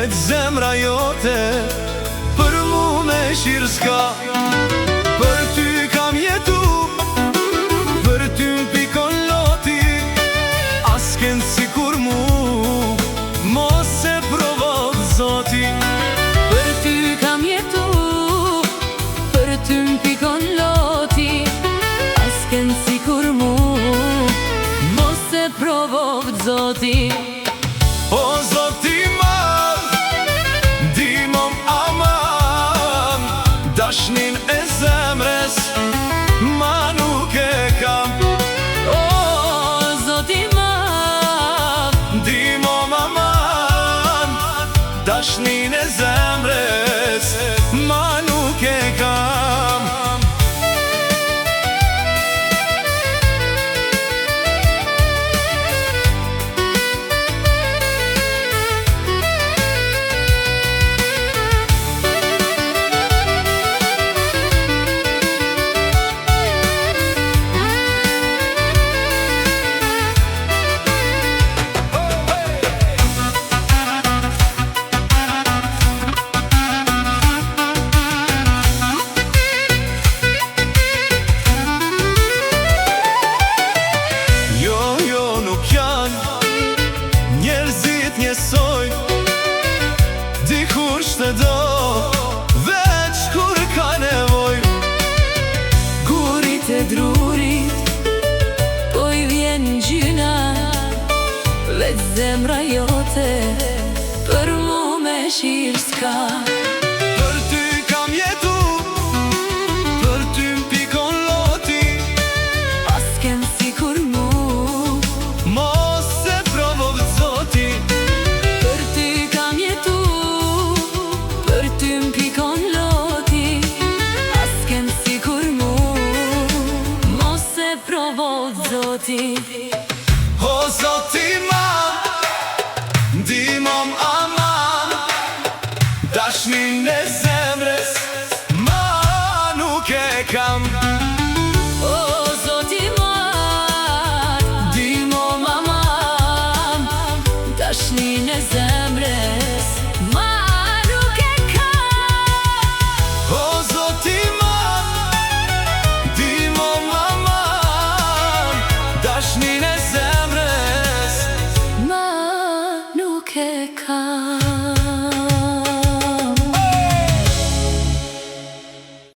Veç zemra jote për mu me shirë s'ka. Për ty kam jetu, për ty m'pikon loti, asken si kur mu, mos e provot zoti. Për ty kam jetu, për ty m'pikon loti, asken si kur mu, mos e provot zoti. O zoti madh, ndihmom aman, dashnin e zemres ma nuk e kam. O zoti madh, ndihmom aman, dashnin e zemres ma nuk e kam. Njerëzit njësoj, dikur shte do, veç kur ka nevoj. gurit e drurit, po i vjen gjyna, veç zemra jote për mu me shirë s'ka. Për ty kam jetu, për ty m'pikon loti, Asken si kur mu, mos e provot zoti. për ty kam jetu, për ty m'pikon loti, asken si kur mu, mos e provot zoti. O zoti madh, ndihmom aman, dashnin e zemres ma nuk e kam. O zoti madh, ndihmom aman, dashnin e zemres ma nuk e kam. O zoti madh, ndihmom aman, dashnin